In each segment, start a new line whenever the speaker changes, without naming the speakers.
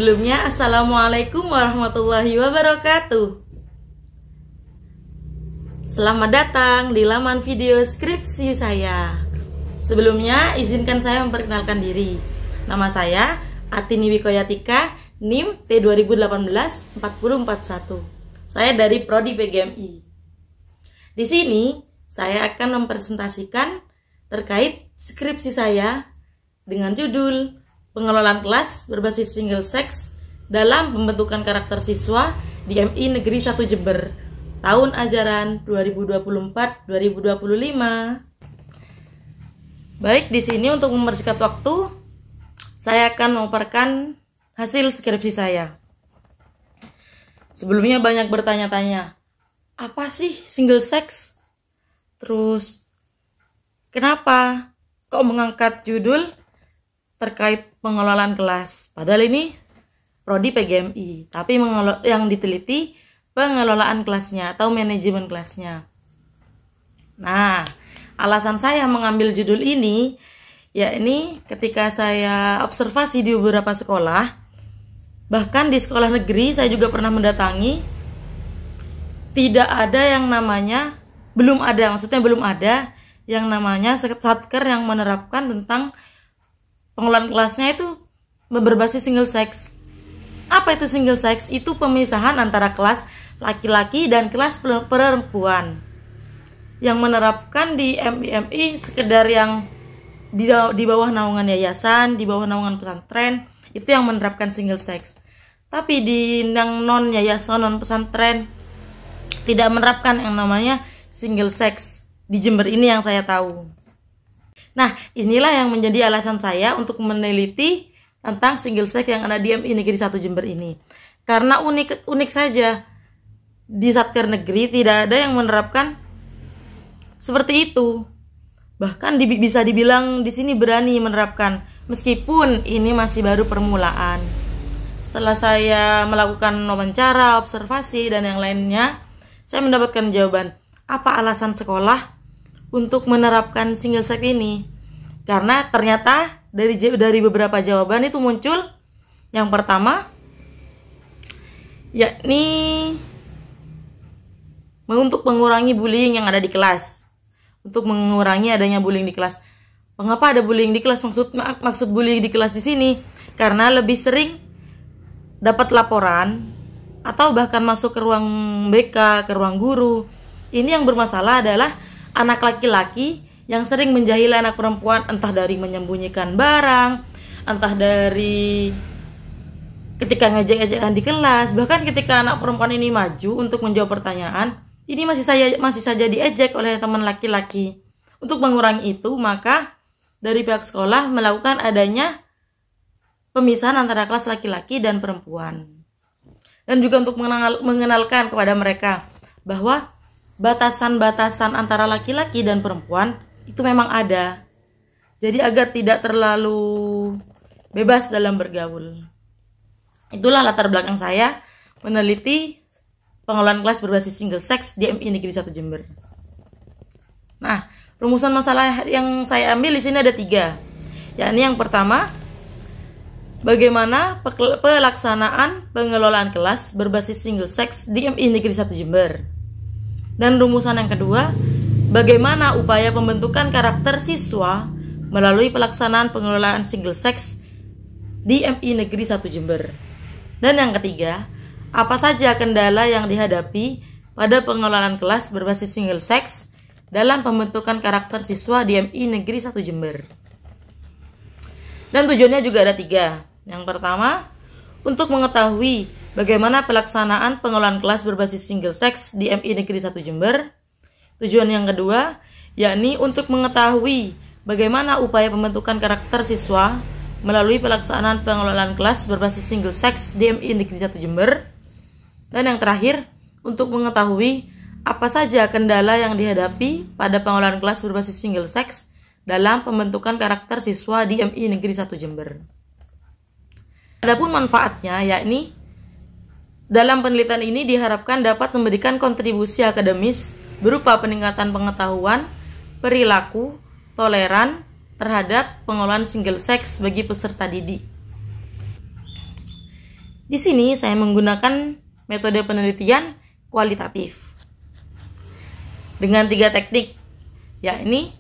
Sebelumnya, Assalamualaikum warahmatullahi wabarakatuh. Selamat datang di laman video skripsi saya. Sebelumnya, izinkan saya memperkenalkan diri. Nama saya Atini Wikoyatika, NIM T2018-4041. Saya dari Prodi PGMI. Di sini, saya akan mempresentasikan terkait skripsi saya dengan judul Pengelolaan kelas berbasis single sex dalam pembentukan karakter siswa di MI Negeri 1 Jember tahun ajaran 2024-2025. Baik, di sini untuk mempersingkat waktu, saya akan memaparkan hasil skripsi saya. Sebelumnya banyak bertanya-tanya, apa sih single sex? Terus, kenapa kok mengangkat judul terkait pengelolaan kelas? Padahal ini Prodi PGMI, tapi yang diteliti pengelolaan kelasnya atau manajemen kelasnya. Nah, alasan saya mengambil judul ini, yakni ketika saya observasi di beberapa sekolah, bahkan di sekolah negeri saya juga pernah mendatangi, tidak ada yang namanya, belum ada yang namanya satker yang menerapkan tentang pengelolaan kelasnya itu berbasis single sex. Apa itu single sex? Itu pemisahan antara kelas laki-laki dan kelas perempuan. Yang menerapkan di MI sekedar yang di bawah naungan yayasan, di bawah naungan pesantren, itu yang menerapkan single sex. Tapi di yang non yayasan, non pesantren tidak menerapkan yang namanya single sex. Di Jember ini yang saya tahu. Nah, inilah yang menjadi alasan saya untuk meneliti tentang single sex yang ada di MI Negeri 1 Jember ini. Karena unik saja, di satker negeri tidak ada yang menerapkan seperti itu. Bahkan bisa dibilang di sini berani menerapkan, meskipun ini masih baru permulaan. Setelah saya melakukan wawancara, observasi, dan yang lainnya, saya mendapatkan jawaban, apa alasan sekolah untuk menerapkan single sex ini. Karena ternyata dari beberapa jawaban itu muncul yang pertama, yakni untuk mengurangi bullying yang ada di kelas. Untuk mengurangi adanya bullying di kelas. Mengapa ada bullying di kelas? Maksud bullying di kelas di sini karena lebih sering dapat laporan atau bahkan masuk ke ruang BK, ke ruang guru. Ini yang bermasalah adalah anak laki-laki yang sering menjahili anak perempuan, entah dari menyembunyikan barang, entah dari ketika ngejek-ejekan di kelas, bahkan ketika anak perempuan ini maju untuk menjawab pertanyaan, ini masih saja diejek oleh teman laki-laki. Untuk mengurangi itu, maka dari pihak sekolah melakukan adanya pemisahan antara kelas laki-laki dan perempuan. Dan juga untuk mengenalkan kepada mereka bahwa batasan-batasan antara laki-laki dan perempuan itu memang ada. Jadi agar tidak terlalu bebas dalam bergaul. Itulah latar belakang saya meneliti pengelolaan kelas berbasis single sex di MI Negeri 1 Jember. Nah, rumusan masalah yang saya ambil di sini ada 3. Yakni yang pertama, bagaimana pelaksanaan pengelolaan kelas berbasis single sex di MI Negeri 1 Jember. Dan rumusan yang kedua, bagaimana upaya pembentukan karakter siswa melalui pelaksanaan pengelolaan single sex di MI Negeri 1 Jember. Dan yang ketiga, apa saja kendala yang dihadapi pada pengelolaan kelas berbasis single sex dalam pembentukan karakter siswa di MI Negeri 1 Jember. Dan tujuannya juga ada 3. Yang pertama, untuk mengetahui bagaimana pelaksanaan pengelolaan kelas berbasis single sex di MI Negeri 1 Jember. Tujuan yang kedua, yakni untuk mengetahui bagaimana upaya pembentukan karakter siswa melalui pelaksanaan pengelolaan kelas berbasis single sex di MI Negeri 1 Jember. Dan yang terakhir, untuk mengetahui apa saja kendala yang dihadapi pada pengelolaan kelas berbasis single sex dalam pembentukan karakter siswa di MI Negeri 1 Jember. Adapun manfaatnya, yakni dalam penelitian ini diharapkan dapat memberikan kontribusi akademis berupa peningkatan pengetahuan, perilaku, toleran terhadap pengelolaan single sex bagi peserta didik. Di sini saya menggunakan metode penelitian kualitatif dengan 3 teknik, yakni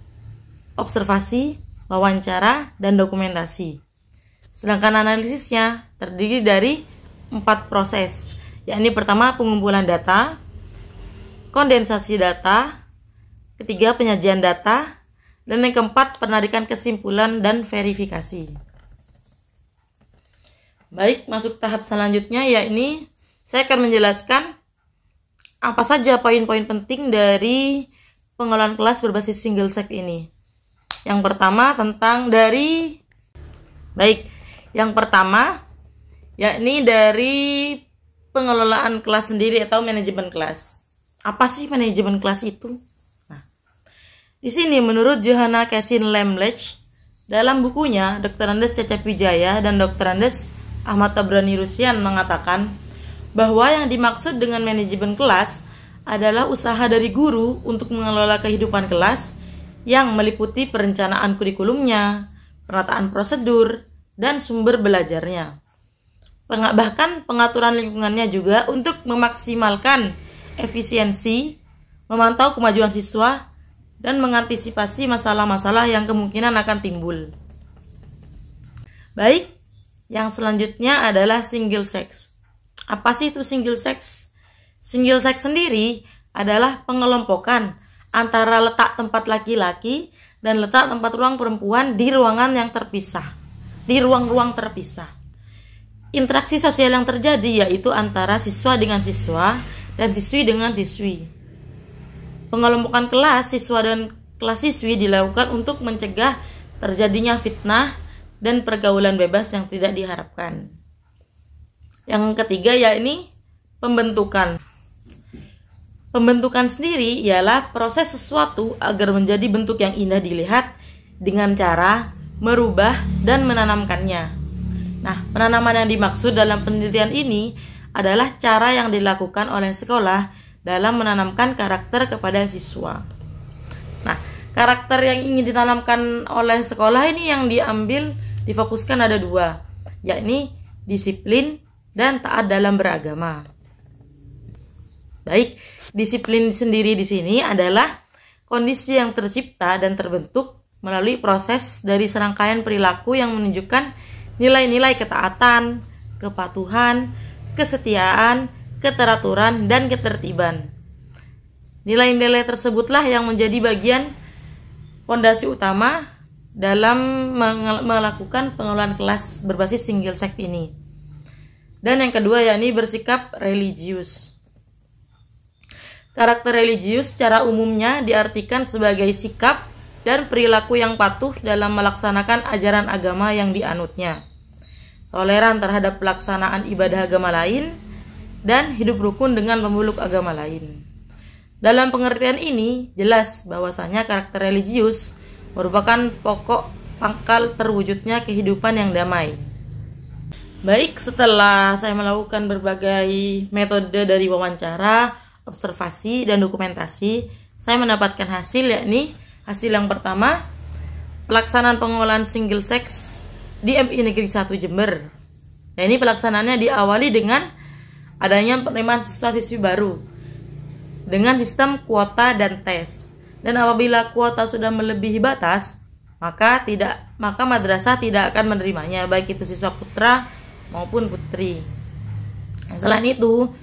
observasi, wawancara, dan dokumentasi. Sedangkan analisisnya terdiri dari 4 proses, yakni pertama pengumpulan data, kondensasi data, ketiga penyajian data, dan yang keempat penarikan kesimpulan dan verifikasi. Baik, masuk tahap selanjutnya, yakni saya akan menjelaskan apa saja poin-poin penting dari pengelolaan kelas berbasis single sex ini. Yang pertama yakni dari pengelolaan kelas sendiri atau manajemen kelas. Apa sih manajemen kelas itu? Nah, di sini menurut Johanna Cassin Lemlech dalam bukunya Dr. Andes Cecep Wijaya dan Dr. Andes Ahmad Tabrani Rusyan mengatakan bahwa yang dimaksud dengan manajemen kelas adalah usaha dari guru untuk mengelola kehidupan kelas yang meliputi perencanaan kurikulumnya, penataan prosedur, dan sumber belajarnya. Bahkan pengaturan lingkungannya juga untuk memaksimalkan efisiensi, memantau kemajuan siswa, dan mengantisipasi masalah-masalah yang kemungkinan akan timbul. Baik, yang selanjutnya adalah single sex. Apa sih itu single sex? Single sex sendiri adalah pengelompokan antara letak tempat laki-laki dan letak tempat ruang perempuan di ruangan yang terpisah, di ruang-ruang terpisah. Interaksi sosial yang terjadi yaitu antara siswa dengan siswa dan siswi dengan siswi. Pengelompokan kelas siswa dan kelas siswi dilakukan untuk mencegah terjadinya fitnah dan pergaulan bebas yang tidak diharapkan. Yang ketiga yakni pembentukan. Pembentukan sendiri ialah proses sesuatu agar menjadi bentuk yang indah dilihat dengan cara merubah dan menanamkannya. Nah, penanaman yang dimaksud dalam penelitian ini adalah cara yang dilakukan oleh sekolah dalam menanamkan karakter kepada siswa. Nah, karakter yang ingin ditanamkan oleh sekolah ini yang difokuskan ada 2, yakni disiplin dan taat dalam beragama. Baik, disiplin sendiri di sini adalah kondisi yang tercipta dan terbentuk melalui proses dari serangkaian perilaku yang menunjukkan nilai-nilai ketaatan, kepatuhan, kesetiaan, keteraturan, dan ketertiban. Nilai-nilai tersebutlah yang menjadi bagian fondasi utama dalam melakukan pengelolaan kelas berbasis single sex ini. Dan yang kedua yakni bersikap religius. Karakter religius secara umumnya diartikan sebagai sikap dan perilaku yang patuh dalam melaksanakan ajaran agama yang dianutnya, toleran terhadap pelaksanaan ibadah agama lain, dan hidup rukun dengan pemeluk agama lain. Dalam pengertian ini, jelas bahwasanya karakter religius merupakan pokok pangkal terwujudnya kehidupan yang damai. Baik, setelah saya melakukan berbagai metode dari wawancara, observasi, dan dokumentasi, saya mendapatkan hasil, yakni hasil yang pertama, pelaksanaan pengolahan single sex di MI Negeri 1 Jember. Nah, ini pelaksanaannya diawali dengan adanya penerimaan siswa-siswi baru dengan sistem kuota dan tes. Dan apabila kuota sudah melebihi batas, maka madrasah tidak akan menerimanya, baik itu siswa putra maupun putri. Nah, selain itu,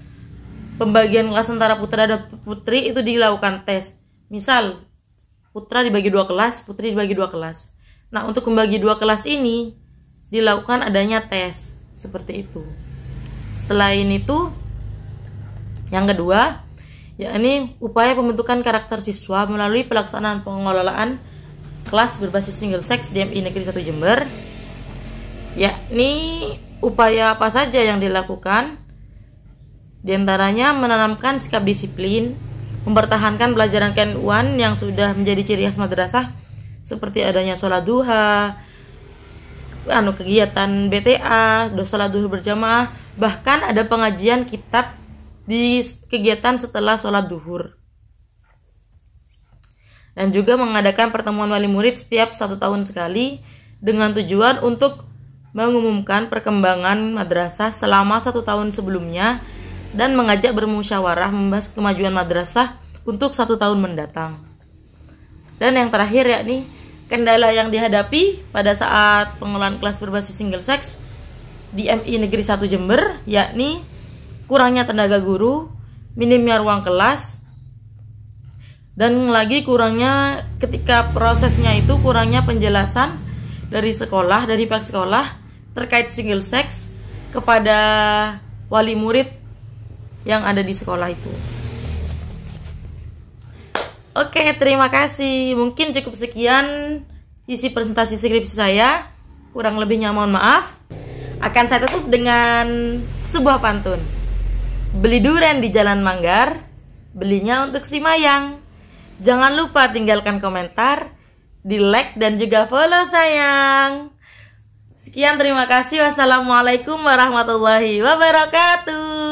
pembagian kelas antara putra dan putri itu dilakukan tes. Misal putra dibagi 2 kelas, putri dibagi 2 kelas. Nah, untuk membagi 2 kelas ini dilakukan adanya tes seperti itu. Selain itu, yang kedua, yakni upaya pembentukan karakter siswa melalui pelaksanaan pengelolaan kelas berbasis single sex di MI Negeri 1 Jember. Yakni upaya apa saja yang dilakukan? Di antaranya menanamkan sikap disiplin, mempertahankan pelajaran KNU-an yang sudah menjadi ciri khas madrasah seperti adanya sholat duha, kegiatan BTA, sholat duha berjamaah, bahkan ada pengajian kitab di kegiatan setelah sholat duhur. Dan juga mengadakan pertemuan wali murid setiap 1 tahun sekali dengan tujuan untuk mengumumkan perkembangan madrasah selama 1 tahun sebelumnya dan mengajak bermusyawarah membahas kemajuan madrasah untuk 1 tahun mendatang. Dan yang terakhir yakni kendala yang dihadapi pada saat pengelolaan kelas berbasis single sex di MI Negeri 1 Jember, yakni kurangnya tenaga guru, minimnya ruang kelas, dan lagi kurangnya ketika prosesnya itu kurangnya penjelasan dari sekolah, dari pihak sekolah terkait single sex kepada wali murid yang ada di sekolah itu. Oke, terima kasih. Mungkin cukup sekian isi presentasi skripsi saya. Kurang lebihnya mohon maaf. Akan saya tutup dengan sebuah pantun. Beli durian di Jalan Manggar, belinya untuk si Mayang. Jangan lupa tinggalkan komentar, di like dan juga follow sayang. Sekian, terima kasih. Wassalamualaikum warahmatullahi wabarakatuh.